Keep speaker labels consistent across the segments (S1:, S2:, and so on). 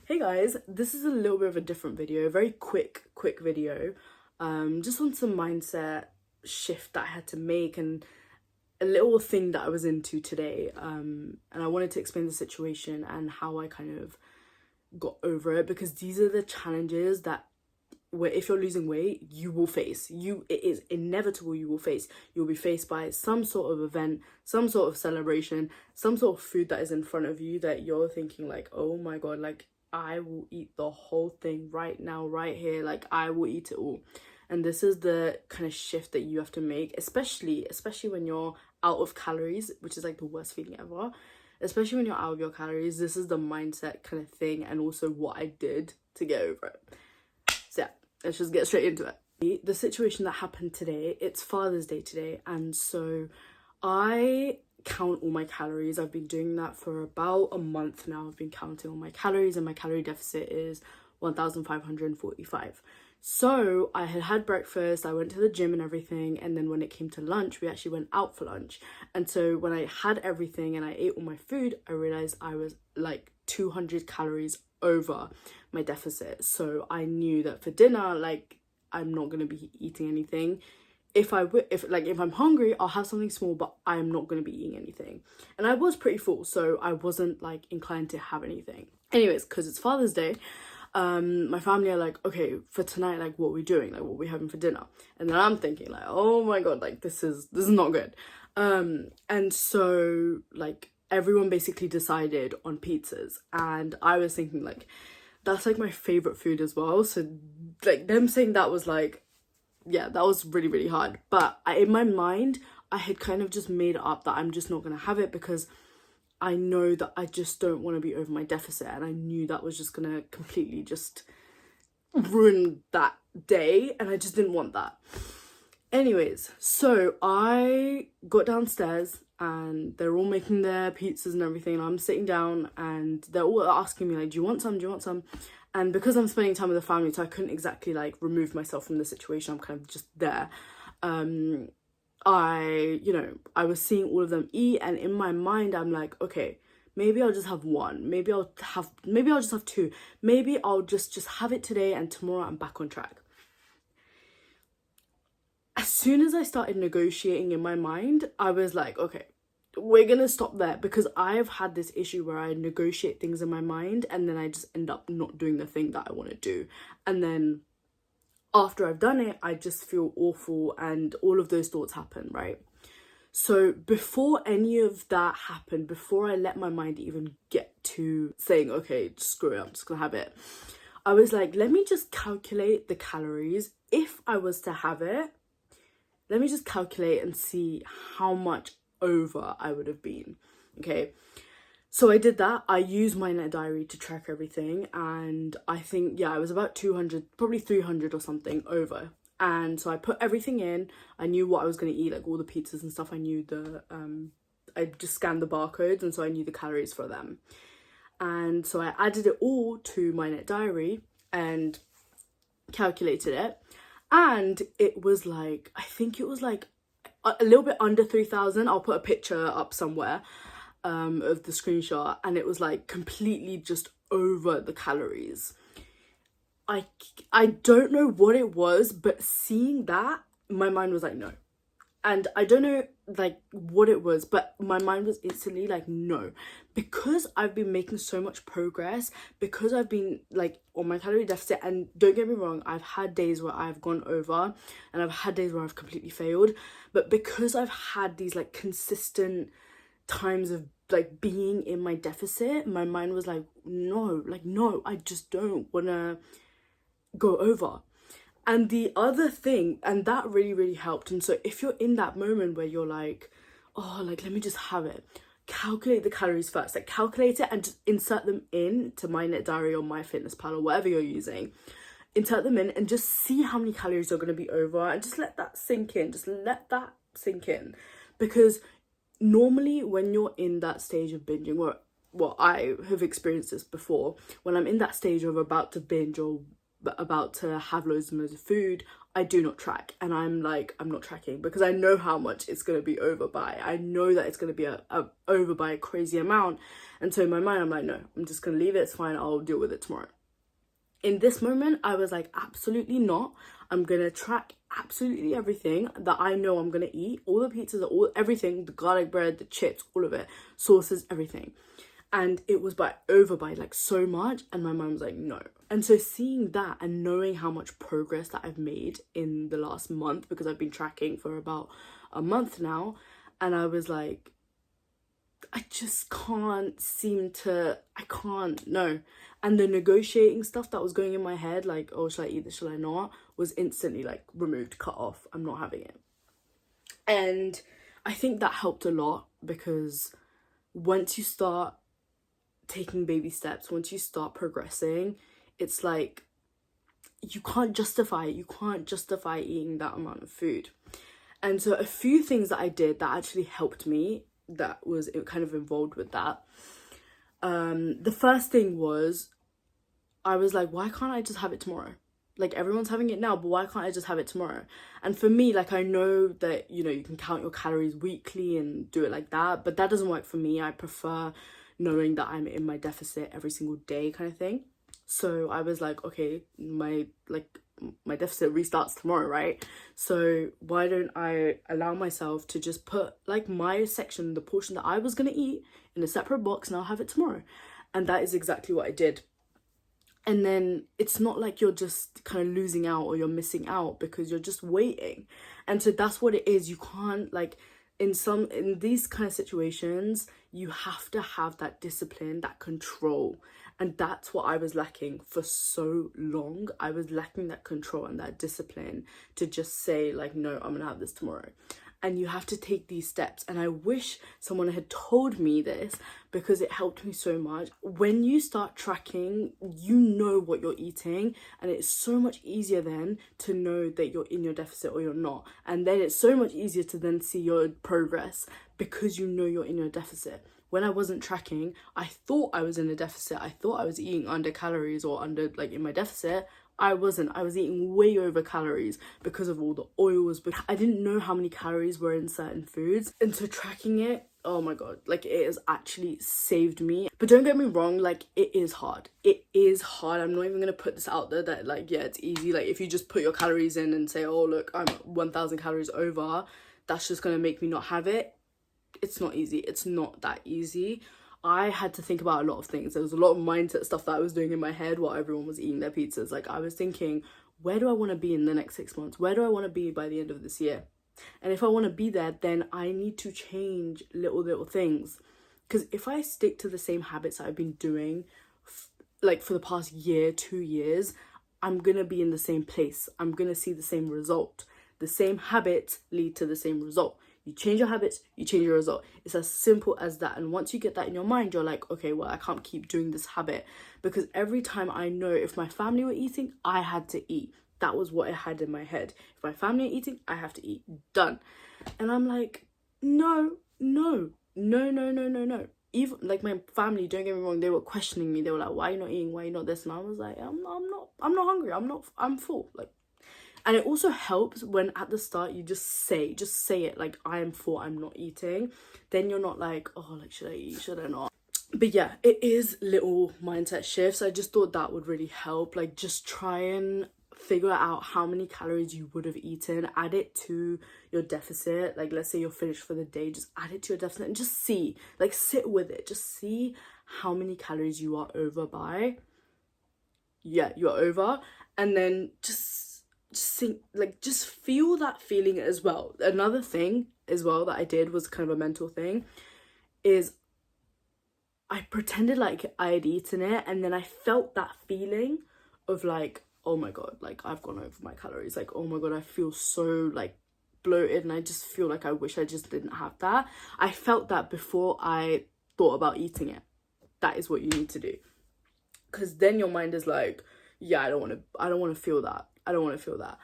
S1: Hey guys, this is a little bit of a different video, a very quick video, just on some mindset shift that I had to make and a little thing that I was into today, and I wanted to explain the situation and how I kind of got over it, because these are the challenges that where if you're losing weight you will face. It is inevitable, you will face. You'll be faced by some sort of event, some sort of celebration, some sort of food that is in front of you that you're thinking like, oh my god, like I will eat the whole thing right now, right here, like I will eat it all. And this is the kind of shift that you have to make, especially when you're out of calories, which is like the worst feeling ever. Especially when you're out of your calories, this is the mindset kind of thing, and also what I did to get over it. So yeah, let's just get straight into it. The situation that happened today, it's Father's Day today, and so I count all my calories. I've been doing that for about a month now. I've been counting all my calories, and my calorie deficit is 1,545. So I had breakfast, I went to the gym and everything, and then when it came to lunch, we actually went out for lunch. And so when I had everything and I ate all my food, I realized I was like 200 calories over my deficit. So I knew that for dinner, like, I'm not going to be eating anything. If I'm hungry, I'll have something small, but I'm not going to be eating anything. And I was pretty full, so I wasn't like inclined to have anything. Anyways, because it's Father's Day, my family are like, okay, for tonight, like, what are we doing? Like, what are we having for dinner? And then I'm thinking like, oh my god, like this is not good. And so like everyone basically decided on pizzas, and I was thinking like, that's like my favorite food as well. So like them saying that was like, yeah, that was really, really hard. But in my mind, I had kind of just made it up that I'm just not going to have it, because I know that I just don't want to be over my deficit. And I knew that was just going to completely just ruin that day. And I just didn't want that. Anyways, so I got downstairs and they're all making their pizzas and everything. And I'm sitting down and they're all asking me like, do you want some? Do you want some? And because I'm spending time with the family, so I couldn't exactly like remove myself from the situation. I'm kind of just there. I was seeing all of them eat, and in my mind, I'm like, okay, maybe I'll just have one. Maybe I'll just have two. Maybe I'll just have it today, and tomorrow I'm back on track. As soon as I started negotiating in my mind, I was like, okay, we're gonna stop there, because I've had this issue where I negotiate things in my mind and then I just end up not doing the thing that I want to do, and then after I've done it I just feel awful and all of those thoughts happen, right? So before any of that happened, before I let my mind even get to saying, okay, screw it, I'm just gonna have it, I was like, let me just calculate the calories. If I was to have it, let me just calculate and see how much over I would have been. Okay, so I did that. I used my net diary to track everything, and I think, yeah, I was about 200, probably 300 or something over. And so I put everything in. I knew what I was going to eat, like all the pizzas and stuff. I knew I just scanned the barcodes, and so I knew the calories for them. And so I added it all to my net diary and calculated it. And it was like, I think it was like a little bit under 3,000. I'll put a picture up somewhere of the screenshot, and it was like completely just over the calories. I don't know what it was, but seeing that, my mind was like, no. And I don't know like what it was, but my mind was instantly like, no. Because I've been making so much progress, because I've been like on my calorie deficit, and don't get me wrong, I've had days where I've gone over and I've had days where I've completely failed, but because I've had these like consistent times of like being in my deficit, my mind was like, no, I just don't want to go over. And the other thing, and that really, really helped. And so if you're in that moment where you're like, oh, like, let me just have it, calculate the calories first, like calculate it and just insert them in to my net diary or my fitness pal or whatever you're using. Insert them in and just see how many calories are going to be over, and just let that sink in. Because normally when you're in that stage of binging, or well, I have experienced this before, when I'm in that stage of about to binge or about to have loads and loads of food, I do not track, and I'm like, I'm not tracking because I know how much it's going to be over by. I know that it's going to be a over by a crazy amount. And so in my mind, I'm like, no, I'm just going to leave it. It's fine. I'll deal with it tomorrow. In this moment, I was like, absolutely not. I'm going to track absolutely everything that I know I'm going to eat. All the pizzas, everything, the garlic bread, the chips, all of it, sauces, everything. And it was over by like so much, and my mum was like, no. And so seeing that and knowing how much progress that I've made in the last month, because I've been tracking for about a month now, and I was like, I just can't I can't, no. And the negotiating stuff that was going in my head, like, oh, should I eat this, should I not, was instantly like removed, cut off. I'm not having it. And I think that helped a lot, because once you start taking baby steps, once you start progressing, it's like you can't justify it. You can't justify eating that amount of food. And so a few things that I did that actually helped me, that was kind of involved with that. The first thing was, I was like, why can't I just have it tomorrow? Like, everyone's having it now, but why can't I just have it tomorrow? And for me, like, I know that, you know, you can count your calories weekly and do it like that, but that doesn't work for me. I prefer knowing that I'm in my deficit every single day kind of thing. So I was like, okay, my deficit restarts tomorrow, right? So why don't I allow myself to just put like my section, the portion that I was gonna eat, in a separate box, and I'll have it tomorrow. And that is exactly what I did. And then it's not like you're just kind of losing out or you're missing out, because you're just waiting. And so that's what it is. You can't, like, in these kind of situations, you have to have that discipline, that control. And that's what I was lacking for so long. I was lacking that control and that discipline to just say, like, no, I'm gonna have this tomorrow. And you have to take these steps. And I wish someone had told me this, because it helped me so much. When you start tracking, you know what you're eating, and it's so much easier then to know that you're in your deficit or you're not. And then it's so much easier to then see your progress, because you know you're in your deficit. When I wasn't tracking, I thought I was in a deficit. I thought I was eating under calories or under, like, in my deficit. I wasn't. I was eating way over calories because of all the oils, but I didn't know how many calories were in certain foods. And so tracking it, oh my god, like, it has actually saved me. But don't get me wrong, like, it is hard. It is hard. I'm not even gonna put this out there that, like, yeah, it's easy. Like, if you just put your calories in and say, oh look, I'm 1,000 calories over, that's just gonna make me not have it. It's not easy. It's not that easy. I had to think about a lot of things. There was a lot of mindset stuff that I was doing in my head while everyone was eating their pizzas. Like, I was thinking, where do I want to be in the next 6 months? Where do I want to be by the end of this year? And if I want to be there, then I need to change little things. Because if I stick to the same habits that I've been doing, like, for the past year, 2 years, I'm going to be in the same place. I'm going to see the same result. The same habits lead to the same result. You change your habits, you change your result. It's as simple as that. And once you get that in your mind, you're like, okay, well, I can't keep doing this habit, because every time I know if my family were eating, I had to eat. That was what I had in my head. If my family are eating, I have to eat. Done. And I'm like, no. Even, like, my family, don't get me wrong, they were questioning me. They were like, why are you not eating? Why are you not this? And I was like, I'm not hungry. I'm full. Like, and it also helps when at the start you just say it, like, I am full, I'm not eating. Then you're not like, oh, like, should I eat, should I not? But yeah, it is little mindset shifts. I just thought that would really help. Like, just try and figure out how many calories you would have eaten, add it to your deficit. Like, let's say you're finished for the day, just add it to your deficit and just see, like, sit with it, just see how many calories you are over by. Yeah, you're over. And then just think, like, just feel that feeling as well. Another thing as well that I did was kind of a mental thing, is I pretended like I had eaten it, and then I felt that feeling of, like, oh my god, like, I've gone over my calories, like, oh my god, I feel so, like, bloated, and I just feel like I wish I just didn't have that. I felt that before I thought about eating it. That is what you need to do, because then your mind is like, yeah, I don't want to feel that. I don't want to feel that.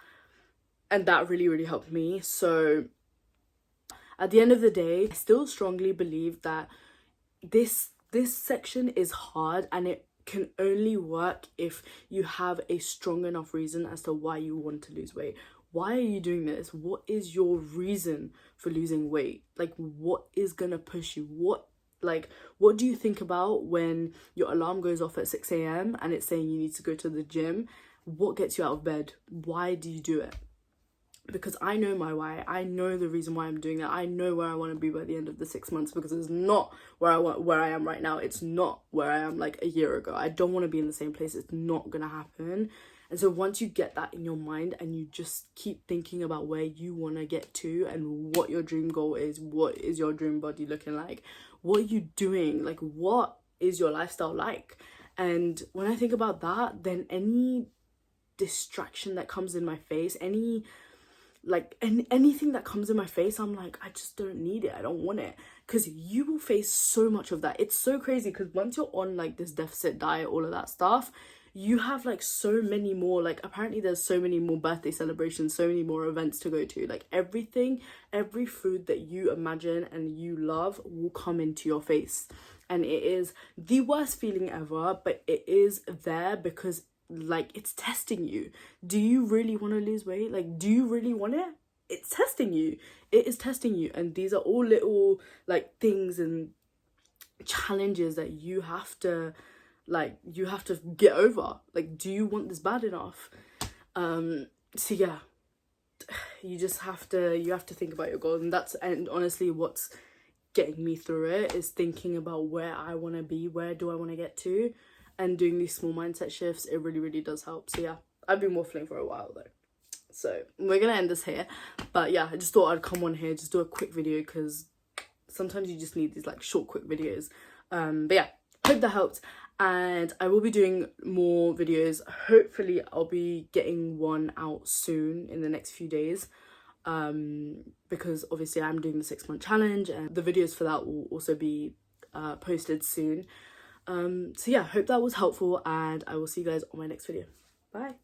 S1: And that really, really helped me. So at the end of the day, I still strongly believe that this section is hard, and it can only work if you have a strong enough reason as to why you want to lose weight, why are you doing this? What is your reason for losing weight? Like, what is gonna push you? What do you think about when your alarm goes off at 6 a.m. and it's saying you need to go to the gym? What gets you out of bed? Why do you do it? Because I know my why. I know the reason why I'm doing that. I know where I want to be by the end of the 6 months, because it's not where I am right now. It's not where I am like a year ago. I don't want to be in the same place. It's not gonna happen. And so once you get that in your mind and you just keep thinking about where you want to get to and what your dream goal is, what is your dream body looking like, what are you doing, like what is your lifestyle like? And when I think about that, then any distraction that comes in my face, anything that comes in my face, I'm like, I just don't need it. I don't want it. Because you will face so much of that. It's so crazy, because once you're on like this deficit diet, all of that stuff, you have like so many more, like apparently there's so many more birthday celebrations, so many more events to go to. Like everything, every food that you imagine and you love will come into your face. And it is the worst feeling ever, but it is there because like it's testing you. Do you really want to lose weight? Like, do you really want it? It's testing you. It is testing you. And these are all little like things and challenges that you have to get over. Like, do you want this bad enough? So yeah, you have to think about your goals. And honestly, what's getting me through it is thinking about where I want to be, where do I want to get to, and doing these small mindset shifts. It really, really does help. So yeah, I've been waffling for a while though, so we're gonna end this here. But yeah, I just thought I'd come on here, just do a quick video, because sometimes you just need these like short, quick videos. But yeah, hope that helped. And I will be doing more videos. Hopefully I'll be getting one out soon in the next few days, because obviously I'm doing the 6-month challenge, and the videos for that will also be posted soon. So yeah, hope that was helpful, and I will see you guys on my next video. Bye.